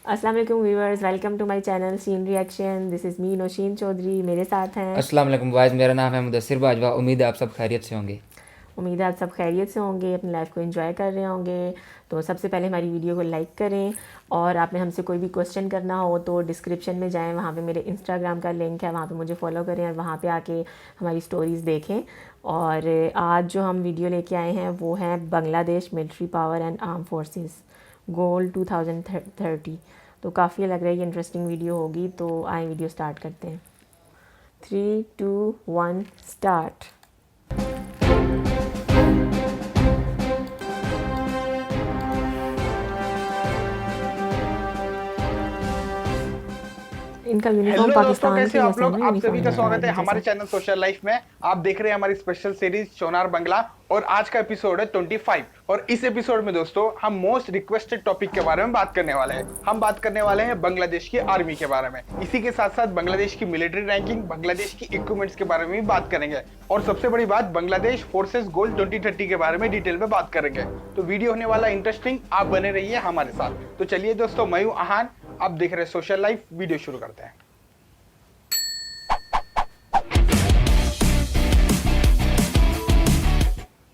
अस्सलाम वालेकुम viewers, welcome to my channel seen reaction. This is me Nausheen Chaudhary. मेरे साथ हैं अस्सलाम वालेकुम वाइज, मेरा नाम है मुदस्सिर बाजवा। उम्मीद है आप सब खैरियत से होंगे। उम्मीद है आप सब खैरियत से होंगे, अपनी लाइफ को एंजॉय कर रहे होंगे। तो सबसे पहले हमारी वीडियो को लाइक करें, और आपने हमसे कोई भी क्वेश्चन करना हो तो डिस्क्रिप्शन में जाएं, वहाँ पे मेरे इंस्टाग्राम का लिंक है, वहाँ पे मुझे फॉलो करें और वहाँ पे आके हमारी स्टोरीज़ देखें। और आज जो हम वीडियो लेके आए हैं वो है Bangladesh military power and arm forces goal 2030। तो काफ़ी लग रहा है ये इंटरेस्टिंग वीडियो होगी, तो आए वीडियो स्टार्ट करते हैं। 3, 2, 1 स्टार्ट। इनका यूनिफॉर्म हेलो दोस्तों, पाकिस्तान कैसे के हो आप जैसा है लोग। ना, आप सभी यूनिफॉर्म का है स्वागत है आर्मी हमारे जैसा। चैनल सोशल लाइफ में। आप देख रहे हैं हमारी स्पेशल सीरीज सोनार बंगला, और आज का एपिसोड है 25। और इस एपिसोड में दोस्तों हम मोस्ट रिक्वेस्टेड टॉपिक के बारे में बात करने वाले हैं। हम बात करने वाले हैं बांग्लादेश की आर्मी के बारे में। इसी के साथ साथ बांग्लादेश की मिलिट्री रैंकिंग, बांग्लादेश की इक्विपमेंट्स के बारे में भी बात करेंगे, और सबसे बड़ी बात, बांग्लादेश फोर्सेस गोल 2030 के बारे में डिटेल में बात करेंगे। तो वीडियो होने वाला इंटरेस्टिंग, आप बने रहिए हमारे साथ। तो चलिए दोस्तों, मैं हूं आहान, आप देख रहे हैं सोशल लाइफ। वीडियो शुरू करते हैं।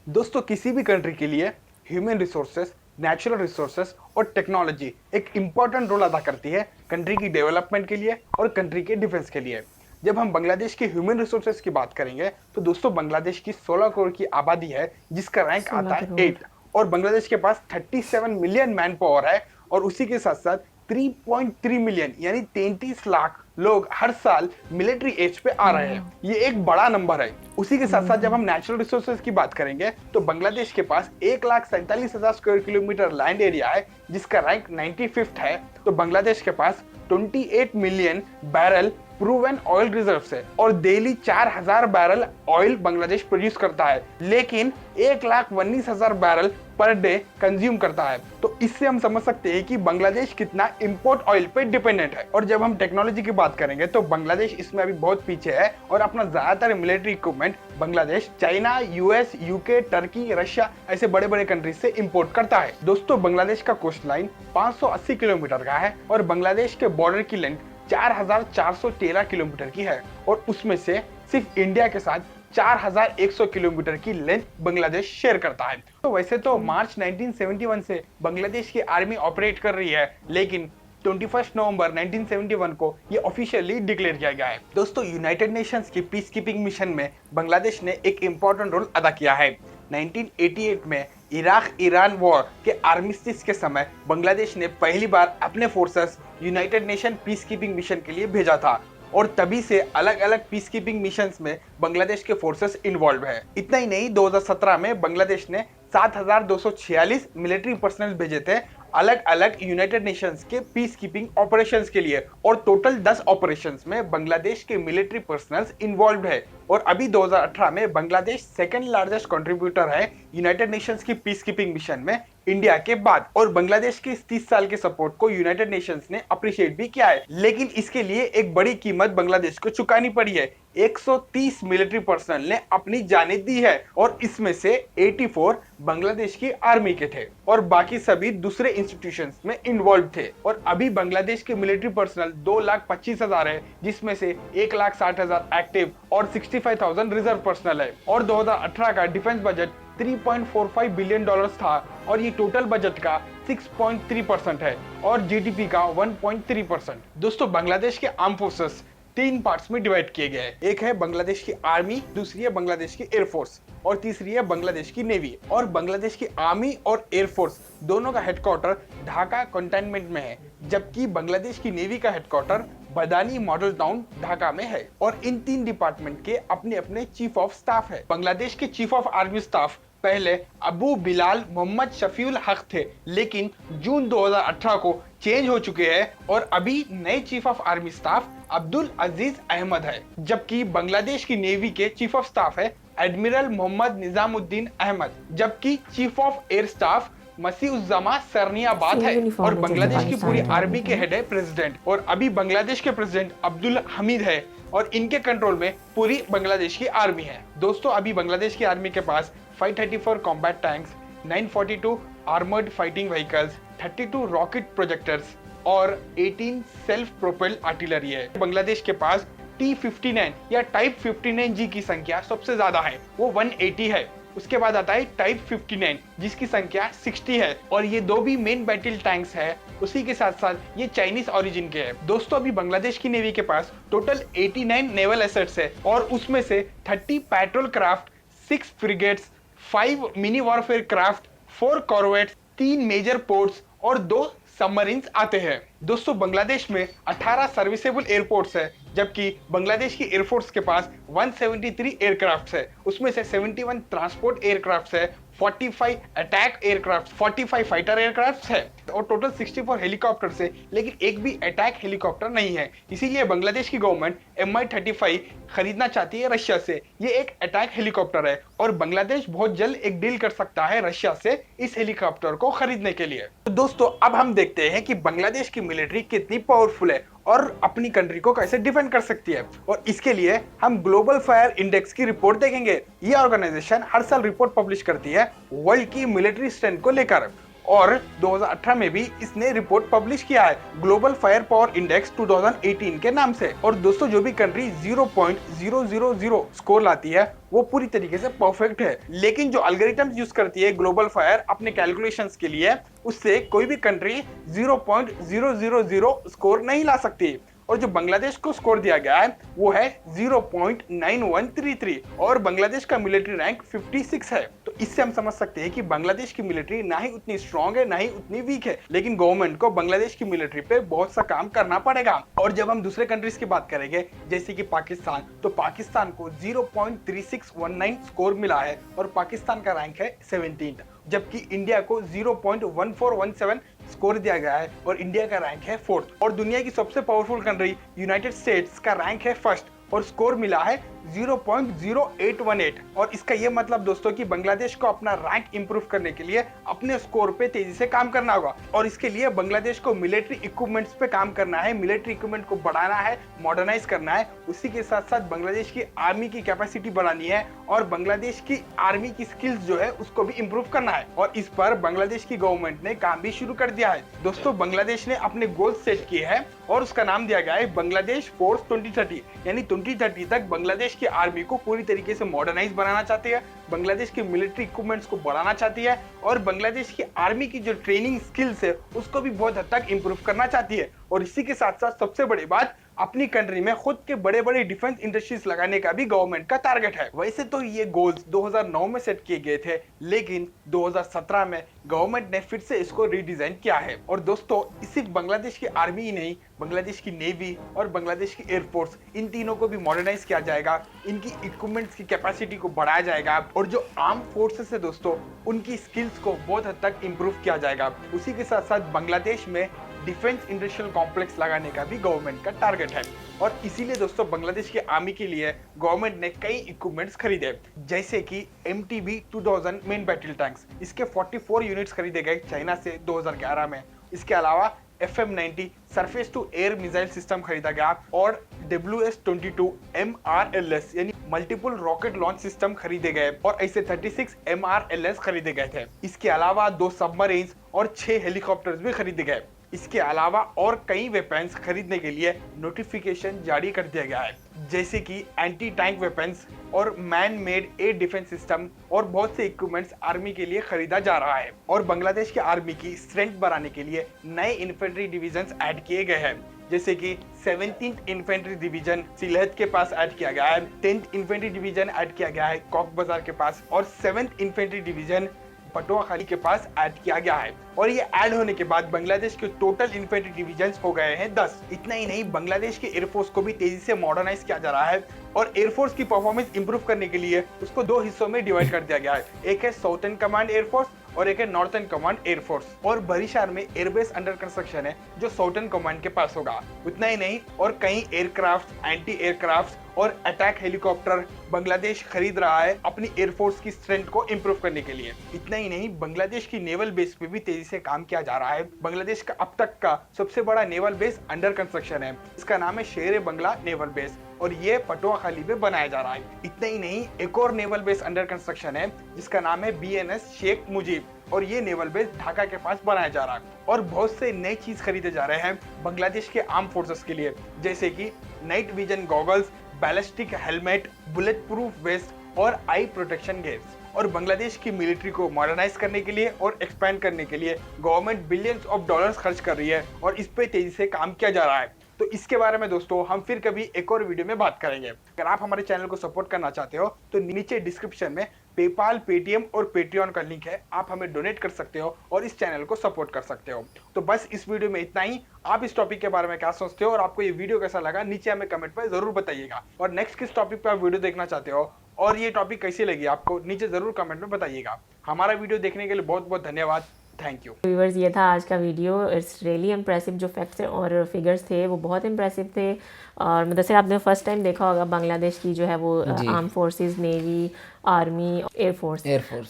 दोस्तों, किसी भी कंट्री के लिए ह्यूमन रिसोर्सेस, नेचुरल रिसोर्सेस और टेक्नोलॉजी एक इंपॉर्टेंट रोल अदा करती है कंट्री की डेवलपमेंट के लिए और कंट्री के डिफेंस के लिए। जब हम बांग्लादेश के ह्यूमन रिसोर्सेस की बात करेंगे तो दोस्तों बांग्लादेश की 16 करोड़ की आबादी है, जिसका रैंक 16 आता है करोड़ 8। और बांग्लादेश के पास 37 मिलियन मैन पावर है, और उसी के साथ साथ 3.3 मिलियन यानी 33 लाख लोग हर साल मिलिट्री एज पे आ रहे हैं। ये एक बड़ा नंबर है। उसी के साथ साथ जब हम नेचुरल रिसोर्सेज की बात करेंगे तो बांग्लादेश के पास 1,47,000 स्क्वायर किलोमीटर लैंड एरिया है, जिसका रैंक 95th है। तो बांग्लादेश के पास 28 million barrel proven oil reserves है, और daily 4,000 barrel oil Bangladesh produce करता है, लेकिन 1,19,000 बैरल पर डे कंज्यूम करता है। तो इससे हम समझ सकते हैं कि बांग्लादेश कितना इंपोर्ट ऑयल पे डिपेंडेंट है। और जब हम टेक्नोलॉजी की बात करेंगे तो बांग्लादेश इसमें अभी बहुत पीछे है, और अपना ज्यादातर military equipment Bangladesh China, US, UK, Turkey, Russia ऐसे बड़े बड़े कंट्रीज से इंपोर्ट करता है। दोस्तों, बांग्लादेश का कोस्ट लाइन 580 किलोमीटर का है, और बांग्लादेश के बॉर्डर की लेंथ 4,413 किलोमीटर की है, और उसमें से सिर्फ इंडिया के साथ 4,100 किलोमीटर की लेंथ बांग्लादेश शेयर करता है। तो वैसे तो मार्च 1971 से बांग्लादेश की आर्मी ऑपरेट कर रही है, लेकिन 21 नवंबर 1971 को ये ऑफिशियली डिक्लेयर किया गया है। दोस्तों, यूनाइटेड नेशंस की पीस कीपिंग मिशन में बांग्लादेश ने एक इंपॉर्टेंट रोल अदा किया है। 1988 में इराक ईरान वॉर के आर्मिस्टिस के समय बांग्लादेश ने पहली बार अपने forces United nation peace keeping mission के लिए भेजा था, और तभी से अलग अलग पीस कीपिंग मिशंस में बांग्लादेश के फोर्सेस इन्वॉल्व है। इतना ही नहीं, 2017 में बांग्लादेश ने 7,246 मिलिट्री पर्सनल भेजे थे अलग अलग यूनाइटेड नेशंस के पीस कीपिंग ऑपरेशंस के लिए, और टोटल 10 ऑपरेशंस में बांग्लादेश के मिलिट्री पर्सनल्स इन्वॉल्व है। और अभी 2018 में बांग्लादेश सेकंड लार्जेस्ट कंट्रीब्यूटर है यूनाइटेड नेशंस की पीस कीपिंग मिशन में, इंडिया के बाद। और बांग्लादेश के इस 30 साल के सपोर्ट को यूनाइटेड नेशंस ने अप्रिशिएट भी किया है, लेकिन इसके लिए एक बड़ी कीमत बांग्लादेश को चुकानी पड़ी है। 130 मिलिट्री पर्सनल ने अपनी जानें दी है, और इसमें से 84 बांग्लादेश की आर्मी के थे, और बाकी सभी दूसरे इंस्टीट्यूशंस में इन्वॉल्व थे। और अभी बांग्लादेश के मिलिट्री पर्सनल 2,25,000 है, जिसमें से 1,60,000 एक्टिव और 65,000 रिजर्व पर्सनल है। और 2018 का डिफेंस बजट $3.45 बिलियन था, और ये टोटल बजट का 6.3% है, और जीडीपी का 1.3%। दोस्तों, बांग्लादेश के आर्म फोर्सेस 3 पार्ट्स में डिवाइड किए गए हैं। एक है बांग्लादेश की आर्मी, दूसरी है बांग्लादेश की एयरफोर्स, और तीसरी है बांग्लादेश की नेवी। और बांग्लादेश की आर्मी और एयरफोर्स दोनों का हेडक्वार्टर ढाका कंटेनमेंट में है, जबकि बांग्लादेश की नेवी का हेडक्वार्टर बदानी मॉडल टाउन ढाका में है। और इन 3 डिपार्टमेंट के अपने अपने चीफ ऑफ स्टाफ है। बांग्लादेश के चीफ ऑफ आर्मी स्टाफ पहले अबू बिलाल मोहम्मद शफीउल हक थे, लेकिन जून 2018 को चेंज हो चुके हैं, और अभी नए chief of army staff Abdul Aziz Ahmed है। जबकि बांग्लादेश की नेवी के चीफ ऑफ स्टाफ है एडमिरल मोहम्मद निजामुद्दीन अहमद, जबकि chief of air staff Masiuzzaman Serniabat है। और बांग्लादेश की पूरी आर्मी के हेड है प्रेसिडेंट, और अभी बांग्लादेश के प्रेसिडेंट अब्दुल हमीद है, और इनके कंट्रोल में पूरी बांग्लादेश की आर्मी है। दोस्तों, अभी बांग्लादेश की आर्मी के पास 534 combat tanks, 942 armoured fighting vehicles, 32 rocket projectors और 18 सेल्फ प्रोपेल्ड आर्टिलरी है। बांग्लादेश के पास T-59 या टाइप 59G की संख्या सबसे ज्यादा है, वो 180 है। उसके बाद आता है टाइप 59 जिसकी संख्या 60 है और ये दो भी मेन बैटल टैंक्स है। उसी के साथ साथ ये चाइनीज ओरिजिन के हैं। दोस्तों अभी बांग्लादेश की नेवी के पास टोटल 89 नेवल एसेट्स है और उसमें से 30 petrol craft, 6 frigates, 5 mini warfare craft, 4 corvettes, 3 major ports और 2 सबमरीन्स आते हैं। दोस्तों बांग्लादेश में 18 सर्विसेबल एयरपोर्ट्स है, जबकि बांग्लादेश की एयरफोर्स के पास 173 एयरक्राफ्ट्स है। उसमें से 71 ट्रांसपोर्ट एयरक्राफ्ट्स है, 45 अटैक एयरक्राफ्ट, 45 फाइटर एयरक्राफ्ट्स है और टोटल 64 हेलीकॉप्टर्स है, लेकिन एक भी अटैक हेलीकॉप्टर नहीं है। इसीलिए बांग्लादेश की गवर्नमेंट Mi-35 खरीदना चाहती है रशिया से। ये एक अटैक हेलीकॉप्टर है और बांग्लादेश बहुत जल्द एक डील कर सकता है रशिया से इस हेलीकॉप्टर को खरीदने के लिए। तो दोस्तों अब हम देखते हैं कि बांग्लादेश की मिलिट्री कितनी पावरफुल है और अपनी कंट्री को कैसे डिफेंड कर सकती है। और इसके लिए हम ग्लोबल फायर इंडेक्स की रिपोर्ट देखेंगे। ये ऑर्गेनाइजेशन हर साल रिपोर्ट पब्लिश करती है वर्ल्ड की मिलिट्री स्ट्रेंथ को लेकर और 2018 में भी इसने रिपोर्ट पब्लिश किया है ग्लोबल फायर पावर इंडेक्स 2018 के नाम से। और दोस्तों जो भी कंट्री 0.000 स्कोर लाती है वो पूरी तरीके से परफेक्ट है, लेकिन जो एल्गोरिथम्स यूज करती है ग्लोबल फायर अपने कैलकुलेशंस के लिए, उससे कोई भी कंट्री 0.000 स्कोर नहीं ला सकती। और जो बांग्लादेश को स्कोर दिया गया है वो है 0.9133 और बांग्लादेश का मिलिट्री रैंक 56 है। तो इससे हम समझ सकते हैं कि बांग्लादेश की मिलिट्री ना ही उतनी स्ट्रांग है ना ही उतनी वीक है, लेकिन गवर्नमेंट को बांग्लादेश की मिलिट्री पे बहुत सा काम करना पड़ेगा। और जब हम दूसरे कंट्रीज की बात करेंगे जैसे कि पाकिस्तान, तो पाकिस्तान को 0.3619 स्कोर मिला है और पाकिस्तान का रैंक है 17th, जबकि इंडिया को 0.1417 स्कोर दिया गया है और इंडिया का रैंक है 4th। और दुनिया की सबसे पावरफुल कंट्री यूनाइटेड स्टेट्स का रैंक है 1st और स्कोर मिला है 0.0818। और इसका यह मतलब दोस्तों कि बांग्लादेश को अपना रैंक इंप्रूव करने के लिए अपने स्कोर पे तेजी से काम करना होगा और इसके लिए बांग्लादेश को मिलिट्री इक्विपमेंट्स पे काम करना है, मिलिट्री इक्विपमेंट को बढ़ाना है, मॉडर्नाइज करना है। उसी के साथ साथ बांग्लादेश की आर्मी की कैपेसिटी बढ़ानी है और बांग्लादेश की आर्मी की स्किल्स जो है उसको भी इंप्रूव करना है और इस पर बांग्लादेश की गवर्नमेंट ने काम भी शुरू कर दिया है। दोस्तों बांग्लादेश ने अपने गोल सेट किए हैं और उसका नाम दिया गया है बांग्लादेश फोर्स 2030, यानी 2030 तक बांग्लादेश की आर्मी को पूरी तरीके से मॉडर्नाइज बनाना चाहती है, बांग्लादेश के मिलिट्री इक्विपमेंट्स को बढ़ाना चाहती है और बांग्लादेश की आर्मी की जो ट्रेनिंग स्किल्स है उसको भी बहुत हद तक इंप्रूव करना चाहती है। और इसी के साथ साथ सबसे बड़ी बात, अपनी कंट्री में खुद के बड़े बड़े डिफेंस इंडस्ट्रीज लगाने का भी गवर्नमेंट का टारगेट है। वैसे तो ये गोल्स 2009 में सेट किए गए थे, लेकिन 2017 में गवर्नमेंट ने फिर से इसको रीडिजाइन किया है। और दोस्तों सिर्फ बांग्लादेश की आर्मी ही नहीं, बांग्लादेश की नेवी और बांग्लादेश की एयरफोर्स, इन तीनों को भी मॉडर्नाइज किया जाएगा, इनकी इक्विपमेंट्स की कैपेसिटी को बढ़ाया जाएगा और जो आर्म फोर्सेस है दोस्तों उनकी स्किल्स को बहुत हद तक इंप्रूव किया जाएगा। उसी के साथ साथ बांग्लादेश में डिफेंस इंडस्ट्रियल कॉम्प्लेक्स लगाने का भी गवर्नमेंट का टारगेट है। और इसीलिए दोस्तों बांग्लादेश की आर्मी के लिए गवर्नमेंट ने कई इक्विपमेंट्स खरीदे, जैसे कि MTB 2000 मेन बैटल टैंक्स, इसके 44 यूनिट्स खरीदे गए चाइना से 2011 में। इसके अलावा FM-90 surface to air missile system खरीदा गया और WS-22 MRLS यानी मल्टीपल रॉकेट लॉन्च सिस्टम खरीदे गए और ऐसे 36 MRLS खरीदे गए थे। इसके अलावा 2 सबमरीन्स और 6 हेलीकॉप्टर्स भी खरीदे गए। इसके अलावा और कई वेपन्स खरीदने के लिए नोटिफिकेशन जारी कर दिया गया है, जैसे कि एंटी टैंक वेपन्स और man made air defence system और बहुत से इक्विपमेंट्स आर्मी के लिए खरीदा जा रहा है। और बांग्लादेश की आर्मी की स्ट्रेंथ बढ़ाने के लिए नए इन्फेंट्री डिविजन्स ऐड किए गए हैं, जैसे कि 17th इन्फेंट्री डिवीजन सिलहट के पास ऐड किया गया है, 10th इन्फेंट्री डिवीजन ऐड किया गया है कॉक बाजार के पास और 7th इन्फेंट्री डिवीजन पटुआखाली के पास ऐड किया गया है। और ये ऐड होने के बाद बांग्लादेश के टोटल इन्फेंट्री डिवीजन्स हो गए हैं 10। इतना ही नहीं, बांग्लादेश के एयरफोर्स को भी तेजी से मॉडर्नाइज किया जा रहा है और एयरफोर्स की परफॉर्मेंस इंप्रूव करने के लिए उसको 2 हिस्सों में डिवाइड कर दिया गया है। एक है साउथर्न कमांड एयरफोर्स और एक है नॉर्थर्न कमांड एयरफोर्स। और बरिशार में एयरबेस अंडर कंस्ट्रक्शन है जो साउथर्न कमांड के पास होगा। उतना ही नहीं, और कई एयरक्राफ्ट, एंटी एयरक्राफ्ट और अटैक हेलीकॉप्टर बांग्लादेश खरीद रहा है अपनी एयरफोर्स की स्ट्रेंथ को इंप्रूव करने के लिए। इतना ही नहीं, बांग्लादेश की नेवल बेस पे भी तेजी से काम किया जा रहा है। बांग्लादेश का अब तक का सबसे बड़ा नेवल बेस अंडर कंस्ट्रक्शन है, इसका नाम है शेर बंगला नेवल बेस और ये पटुआखाली में बनाया जा रहा है। इतना ही नहीं, एक और नेवल बेस अंडर कंस्ट्रक्शन है जिसका नाम है BNS शेख मुजीब और ये नेवल बेस ढाका के पास बनाया जा रहा है। और बहुत से नई चीज खरीदे जा रहे हैं बांग्लादेश के आर्म फोर्सेस के लिए, जैसे कि night vision goggles, ballistic helmet, bullet proof waste और आई प्रोटेक्शन गेयर्स। और बांग्लादेश की मिलिट्री को मॉडर्नाइज करने के लिए और एक्सपैंड करने के लिए गवर्नमेंट बिलियंस ऑफ डॉलर्स खर्च कर रही है और इस पे तेजी से काम किया जा रहा है। तो इसके बारे में दोस्तों हम फिर कभी एक और वीडियो में बात करेंगे। अगर आप हमारे चैनल को सपोर्ट करना चाहते हो तो नीचे डिस्क्रिप्शन में पेपाल, पेटीएम और पेट्रियन का लिंक है, आप हमें डोनेट कर सकते हो और इस चैनल को सपोर्ट कर सकते हो। तो बस इस वीडियो में इतना ही। आप इस टॉपिक के बारे में क्या सोचते हो और आपको ये वीडियो कैसा लगा नीचे हमें कमेंट पर जरूर बताइएगा। और नेक्स्ट किस टॉपिक पर आप वीडियो देखना चाहते हो और ये टॉपिक कैसी लगी आपको नीचे जरूर कमेंट में बताइएगा। हमारा वीडियो देखने के लिए बहुत बहुत धन्यवाद। थैंक यू व्यूवर्स, ये था आज का वीडियो। It's really impressive. जो फैक्ट्स और फिगर्स थे वो बहुत इम्प्रेसिव थे। और मुदस्सिर, आपने फर्स्ट टाइम देखा होगा बांग्लादेश की जो है वो arm forces, navy, army, air force,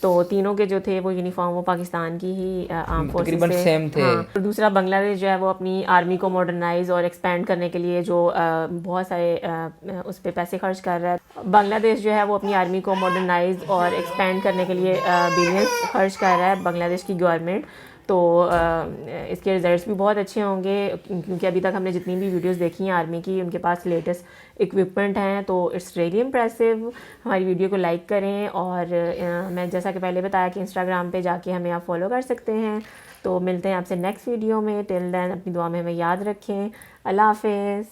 तो तीनों के जो थे वो यूनिफॉर्म वो पाकिस्तान की ही आर्म फोर्सेस तकरीबन सेम थे। हाँ। और दूसरा, बांग्लादेश जो है वो अपनी आर्मी को मॉडर्नाइज और एक्सपेंड करने के लिए जो बहुत सारे उस पर पैसे खर्च कर रहा है। बांग्लादेश जो है वो अपनी आर्मी को मॉडर्नाइज और एक्सपेंड करने के लिए बिलियंस खर्च कर रहा है, बांग्लादेश की गवर्नमेंट। तो इसके रिजल्ट्स भी बहुत अच्छे होंगे, क्योंकि अभी तक हमने जितनी भी वीडियोस देखी हैं आर्मी की, उनके पास लेटेस्ट इक्विपमेंट हैं। तो इट्स रियली इम्प्रेसिव। हमारी वीडियो को लाइक करें और मैं जैसा कि पहले बताया कि इंस्टाग्राम पे जाके हमें आप फॉलो कर सकते हैं। तो मिलते हैं आपसे नेक्स्ट वीडियो में। टिल देन अपनी दुआ में हमें याद रखें। अल्लाह हाफिज़।